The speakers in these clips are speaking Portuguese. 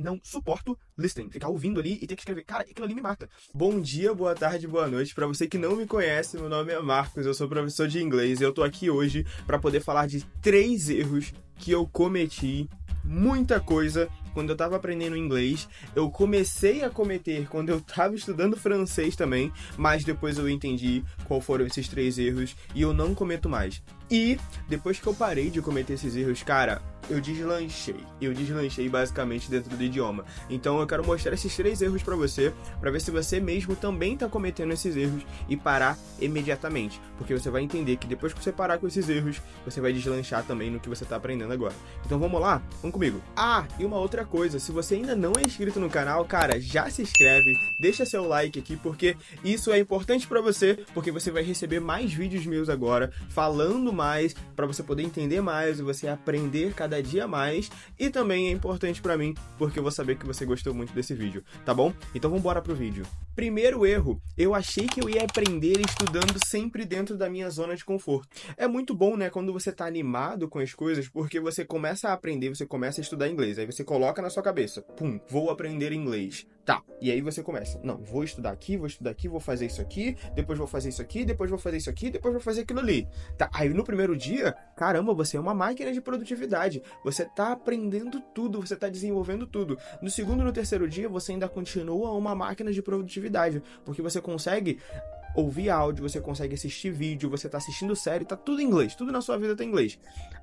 não suporto listening, ficar ouvindo ali e ter que escrever. Cara, aquilo ali me mata. Bom dia, boa tarde, boa noite. Pra você que não me conhece, meu nome é Marcos, eu sou professor de inglês e eu tô aqui hoje pra poder falar de 3 erros que eu cometi. Muita coisa quando eu tava aprendendo inglês, eu comecei a cometer quando eu tava estudando francês também, mas depois eu entendi qual foram esses 3 erros e eu não cometo mais. E depois que eu parei de cometer esses erros, cara, eu deslanchei basicamente dentro do idioma. Então eu quero mostrar esses 3 erros pra ver se você mesmo também tá cometendo esses erros e parar imediatamente, porque você vai entender que depois que você parar com esses erros, você vai deslanchar também no que você tá aprendendo agora. Então vamos lá? Vamos comigo. Ah, e uma outra coisa, se você ainda não é inscrito no canal, cara, já se inscreve, deixa seu like aqui, porque isso é importante pra você, porque você vai receber mais vídeos meus agora, falando mais, pra você poder entender mais e você aprender cada dia mais, e também é importante pra mim, porque eu vou saber que você gostou muito desse vídeo, tá bom? Então vamos embora pro vídeo. Primeiro erro, eu achei que eu ia aprender estudando sempre dentro da minha zona de conforto. É muito bom, né, quando você tá animado com as coisas, porque você começa a aprender, você começa a estudar inglês, aí você coloca na sua cabeça, pum, vou aprender inglês. Tá, e aí você começa, não, vou estudar aqui, vou fazer isso aqui, depois vou fazer isso aqui, depois vou fazer isso aqui, depois vou fazer aquilo ali. Tá, aí no primeiro dia, caramba, você é uma máquina de produtividade, você tá aprendendo tudo, você tá desenvolvendo tudo. No segundo e no terceiro dia, você ainda continua uma máquina de produtividade, porque você consegue ouvir áudio, você consegue assistir vídeo, você tá assistindo série, tá tudo em inglês, tudo na sua vida tá em inglês.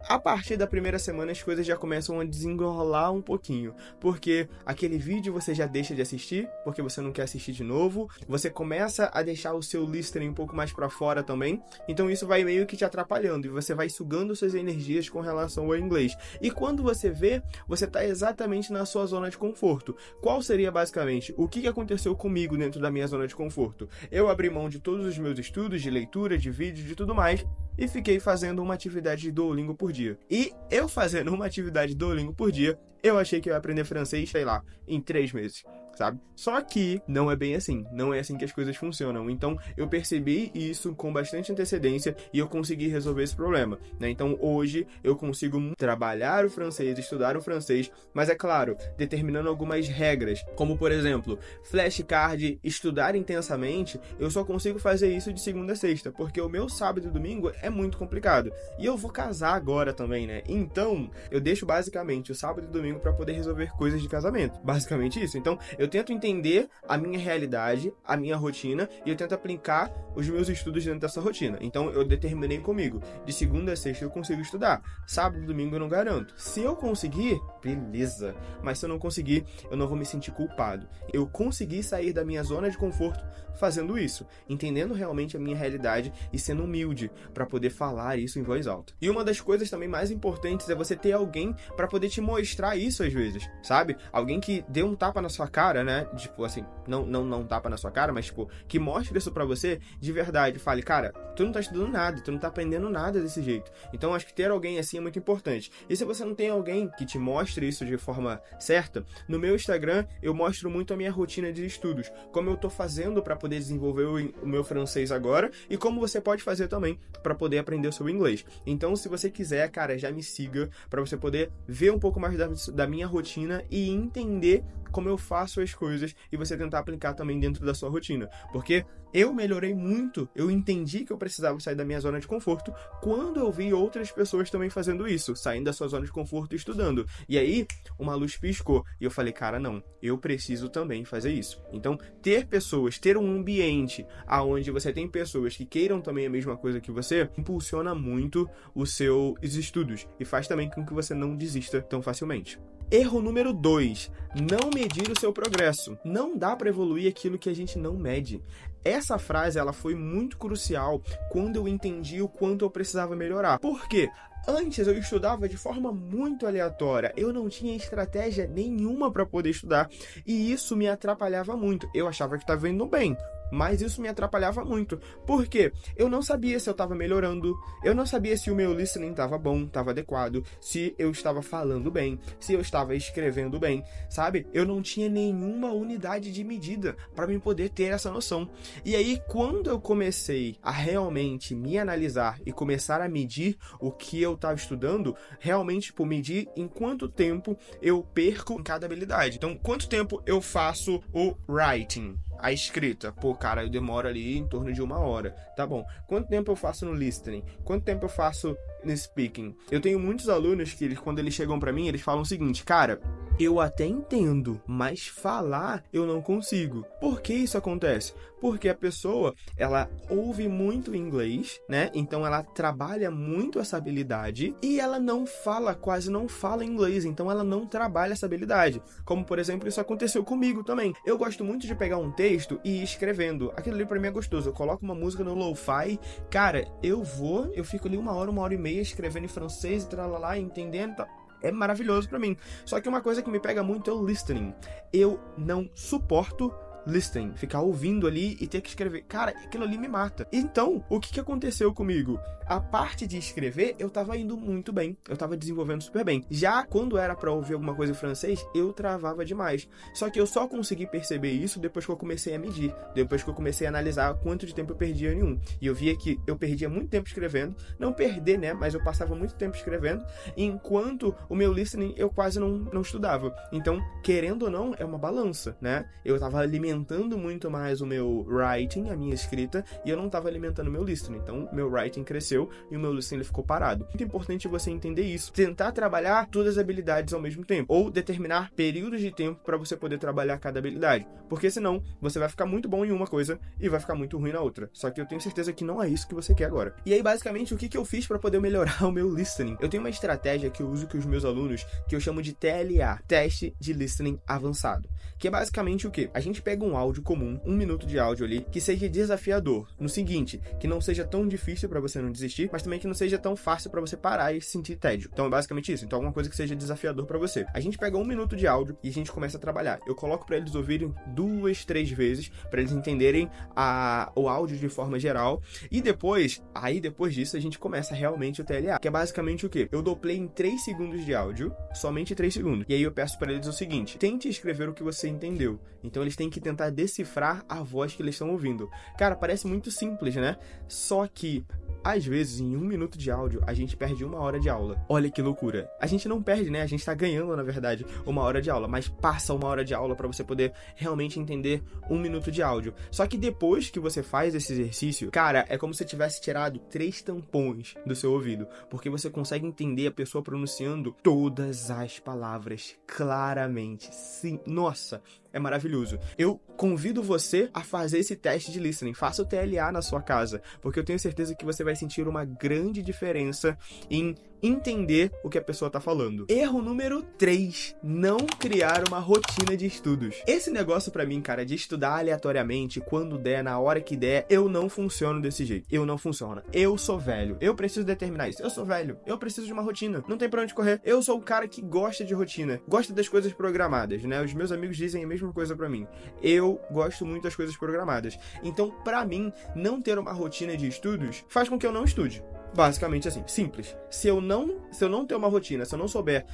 A partir da primeira semana as coisas já começam a desenrolar um pouquinho, porque aquele vídeo você já deixa de assistir, porque você não quer assistir de novo, você começa a deixar o seu listening um pouco mais pra fora também, então isso vai meio que te atrapalhando, e você vai sugando suas energias com relação ao inglês. E quando você vê, você tá exatamente na sua zona de conforto. Qual seria basicamente o que aconteceu comigo dentro da minha zona de conforto? Eu abri mão de todos os meus estudos, de leitura, de vídeo, de tudo mais, e fiquei fazendo uma atividade de Duolingo por dia. E eu fazendo uma atividade de Duolingo por dia, eu achei que eu ia aprender francês, sei lá, em 3 meses, sabe? Só que não é bem assim, não é assim que as coisas funcionam. Então eu percebi isso com bastante antecedência e eu consegui resolver esse problema, né? Então hoje eu consigo trabalhar o francês, estudar o francês, mas é claro, determinando algumas regras, como por exemplo, flashcard, estudar intensamente, eu só consigo fazer isso de segunda a sexta, porque o meu sábado e domingo é muito complicado. E eu vou casar agora também, né? Então eu deixo basicamente o sábado e domingo para poder resolver coisas de casamento. Basicamente isso. Então eu tento entender a minha realidade, a minha rotina, e eu tento aplicar os meus estudos dentro dessa rotina. Então eu determinei comigo, de segunda a sexta eu consigo estudar, sábado e domingo eu não garanto. Se eu conseguir, beleza, mas se eu não conseguir, eu não vou me sentir culpado. Eu consegui sair da minha zona de conforto fazendo isso, entendendo realmente a minha realidade e sendo humilde para poder falar isso em voz alta. E uma das coisas também mais importantes é você ter alguém para poder te mostrar isso às vezes, sabe? Alguém que dê um tapa na sua cara, né? Tipo assim, não tapa na sua cara, mas tipo, que mostre isso pra você de verdade. Fale, cara, tu não tá estudando nada, tu não tá aprendendo nada desse jeito. Então acho que ter alguém assim é muito importante. E se você não tem alguém que te mostre isso de forma certa, no meu Instagram eu mostro muito a minha rotina de estudos, como eu tô fazendo para poder desenvolver o meu francês agora e como você pode fazer também para poder aprender o seu inglês. Então se você quiser, cara, já me siga para você poder ver um pouco mais da minha rotina e entender como eu faço as coisas e você tentar aplicar também dentro da sua rotina. Porque eu melhorei muito, eu entendi que eu precisava sair da minha zona de conforto quando eu vi outras pessoas também fazendo isso, saindo da sua zona de conforto e estudando. E aí, uma luz piscou e eu falei, cara, não, eu preciso também fazer isso. Então, ter pessoas, ter um ambiente onde você tem pessoas que queiram também a mesma coisa que você, impulsiona muito os seus estudos e faz também com que você não desista tão facilmente. Erro número 2, não medir o seu progresso. Não dá para evoluir aquilo que a gente não mede. Essa frase ela foi muito crucial quando eu entendi o quanto eu precisava melhorar. Por quê? Antes eu estudava de forma muito aleatória, eu não tinha estratégia nenhuma para poder estudar e isso me atrapalhava muito. Eu achava que estava indo bem, mas isso me atrapalhava muito. Por quê? Eu não sabia se eu estava melhorando, eu não sabia se o meu listening estava bom, estava adequado, se eu estava falando bem, se eu estava escrevendo bem, sabe? Eu não tinha nenhuma unidade de medida para me poder ter essa noção. E aí, quando eu comecei a realmente me analisar e começar a medir o que eu estava estudando, realmente, tipo, medir em quanto tempo eu perco em cada habilidade. Então, quanto tempo eu faço o writing, a escrita? Pô, cara, eu demoro ali em torno de 1 hora. Tá bom. Quanto tempo eu faço no listening? Quanto tempo eu faço no speaking? Eu tenho muitos alunos que, quando eles chegam pra mim, eles falam o seguinte: cara, eu até entendo, mas falar eu não consigo. Por que isso acontece? Porque a pessoa, ela ouve muito inglês, né? Então ela trabalha muito essa habilidade e ela não fala, quase não fala inglês, então ela não trabalha essa habilidade. Como, por exemplo, isso aconteceu comigo também. Eu gosto muito de pegar um texto e ir escrevendo. Aquilo ali pra mim é gostoso. Eu coloco uma música no lo-fi, cara, eu fico ali 1 hora e meia escrevendo em francês e tralalá, entendendo, tá? É maravilhoso pra mim. Só que uma coisa que me pega muito é o listening. Eu não suporto listening, ficar ouvindo ali e ter que escrever. Cara, aquilo ali me mata. Então, o que aconteceu comigo? A parte de escrever, eu tava indo muito bem. Eu tava desenvolvendo super bem. Já quando era pra ouvir alguma coisa em francês, eu travava demais. Só que eu só consegui perceber isso depois que eu comecei a medir. Depois que eu comecei a analisar quanto de tempo eu perdia em um. E eu via que eu perdia muito tempo escrevendo. Não perder, né? Mas eu passava muito tempo escrevendo. Enquanto o meu listening, eu quase não estudava. Então, querendo ou não, é uma balança, né? Eu tava alimentando muito mais o meu writing, a minha escrita, e eu não tava alimentando o meu listening. Então, meu writing cresceu e o meu listening ele ficou parado. Muito importante você entender isso. Tentar trabalhar todas as habilidades ao mesmo tempo. Ou determinar períodos de tempo para você poder trabalhar cada habilidade. Porque senão, você vai ficar muito bom em uma coisa e vai ficar muito ruim na outra. Só que eu tenho certeza que não é isso que você quer agora. E aí, basicamente, o que eu fiz para poder melhorar o meu listening? Eu tenho uma estratégia que eu uso com os meus alunos, que eu chamo de TLA, Teste de Listening Avançado. Que é basicamente o quê? A gente pega um áudio comum, 1 minuto de áudio ali, que seja desafiador. No seguinte, que não seja tão difícil para você não desistir, mas também que não seja tão fácil para você parar e sentir tédio. Então é basicamente isso. Então alguma coisa que seja desafiador para você. A gente pega 1 minuto de áudio e a gente começa a trabalhar. Eu coloco para eles ouvirem 2, 3 vezes, para eles entenderem o áudio de forma geral. E depois disso, a gente começa realmente o TLA, que é basicamente o quê? Eu dou play em 3 segundos de áudio, somente 3 segundos. E aí eu peço para eles o seguinte: tente escrever o que você entendeu. Então eles têm que tentar decifrar a voz que eles estão ouvindo. Cara, parece muito simples, né? Só que às vezes, em 1 minuto de áudio, a gente perde 1 hora de aula. Olha que loucura. A gente não perde, né? A gente tá ganhando, na verdade, 1 hora de aula. Mas passa 1 hora de aula pra você poder realmente entender 1 minuto de áudio. Só que depois que você faz esse exercício, cara, é como se você tivesse tirado 3 tampões do seu ouvido. Porque você consegue entender a pessoa pronunciando todas as palavras claramente. Sim, nossa, é maravilhoso. Eu convido você a fazer esse teste de listening. Faça o TLA na sua casa, porque eu tenho certeza que você vai sentir uma grande diferença em entender o que a pessoa tá falando. Erro número 3, não criar uma rotina de estudos. Esse negócio pra mim, cara, de estudar aleatoriamente, quando der, na hora que der, eu não funciono desse jeito. Eu não funciono. Eu sou velho. Eu preciso determinar isso. Eu sou velho. Eu preciso de uma rotina. Não tem pra onde correr. Eu sou o cara que gosta de rotina. Gosta das coisas programadas, né? Os meus amigos dizem a mesma coisa pra mim. Eu gosto muito das coisas programadas. Então, pra mim, não ter uma rotina de estudos faz com que eu não estude. Basicamente assim, simples. Se eu não ter uma rotina, se eu não souber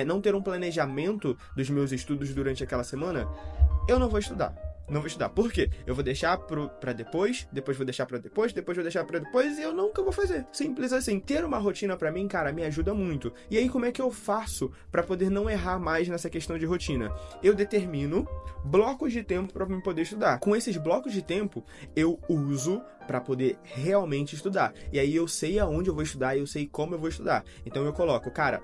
não ter um planejamento dos meus estudos durante aquela semana, eu não vou estudar. Não vou estudar. Por quê? Eu vou deixar pra depois vou deixar pra depois vou deixar pra depois e eu nunca vou fazer. Simples assim. Ter uma rotina pra mim, cara, me ajuda muito. E aí, como é que eu faço pra poder não errar mais nessa questão de rotina? Eu determino blocos de tempo pra eu poder estudar. Com esses blocos de tempo, eu uso pra poder realmente estudar. E aí eu sei aonde eu vou estudar e eu sei como eu vou estudar. Então eu coloco, cara,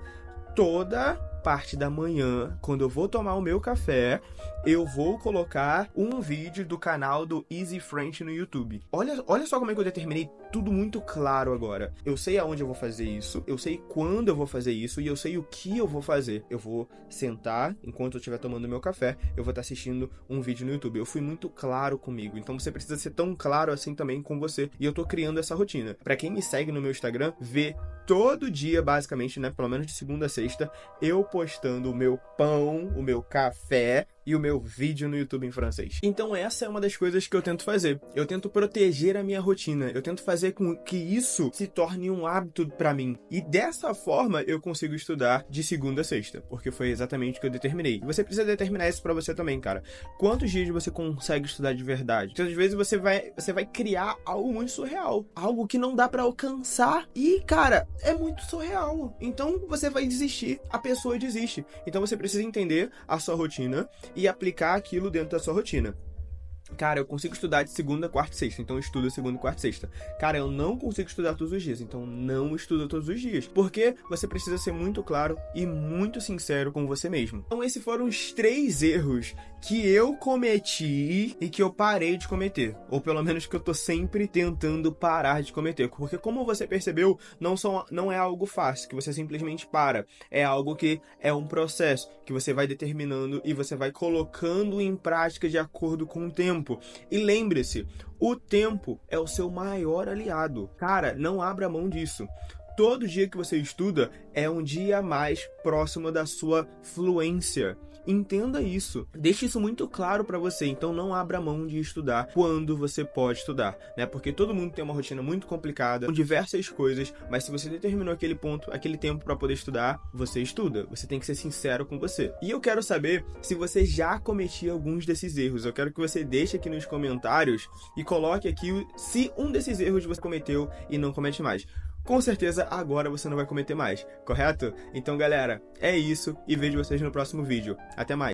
toda parte da manhã, quando eu vou tomar o meu café, eu vou colocar um vídeo do canal do Easy French no YouTube. Olha só como é que eu determinei tudo muito claro agora. Eu sei aonde eu vou fazer isso, eu sei quando eu vou fazer isso e eu sei o que eu vou fazer. Eu vou sentar, enquanto eu estiver tomando meu café, eu vou estar assistindo um vídeo no YouTube. Eu fui muito claro comigo, então você precisa ser tão claro assim também com você. E eu tô criando essa rotina. Pra quem me segue no meu Instagram, vê todo dia, basicamente, né, pelo menos de segunda a sexta, eu postando o meu pão, o meu café, e o meu vídeo no YouTube em francês. Então essa é uma das coisas que eu tento fazer. Eu tento proteger a minha rotina. Eu tento fazer com que isso se torne um hábito pra mim. E dessa forma eu consigo estudar de segunda a sexta, porque foi exatamente o que eu determinei. E você precisa determinar isso pra você também, cara. Quantos dias você consegue estudar de verdade? Então, às vezes você vai criar algo muito surreal, algo que não dá pra alcançar e, cara, é muito surreal. Então você vai desistir, a pessoa desiste. Então você precisa entender a sua rotina e aplicar aquilo dentro da sua rotina. Cara, eu consigo estudar de segunda, quarta e sexta, então eu estudo segunda, quarta e sexta. Cara, eu não consigo estudar todos os dias, então não estudo todos os dias. Porque você precisa ser muito claro e muito sincero com você mesmo. Então esses foram os 3 erros que eu cometi e que eu parei de cometer. Ou pelo menos que eu tô sempre tentando parar de cometer. Porque como você percebeu, não é algo fácil, que você simplesmente para. É algo que é um processo, que você vai determinando e você vai colocando em prática de acordo com o tempo. E lembre-se, o tempo é o seu maior aliado. Cara, não abra mão disso. Todo dia que você estuda é um dia mais próximo da sua fluência. Entenda isso. Deixe isso muito claro para você. Então não abra mão de estudar quando você pode estudar, né? Porque todo mundo tem uma rotina muito complicada, com diversas coisas, mas se você determinou aquele ponto, aquele tempo para poder estudar, você estuda. Você tem que ser sincero com você. E eu quero saber se você já cometia alguns desses erros. Eu quero que você deixe aqui nos comentários e coloque aqui se um desses erros você cometeu e não comete mais. Com certeza agora você não vai cometer mais, correto? Então galera, é isso e vejo vocês no próximo vídeo. Até mais!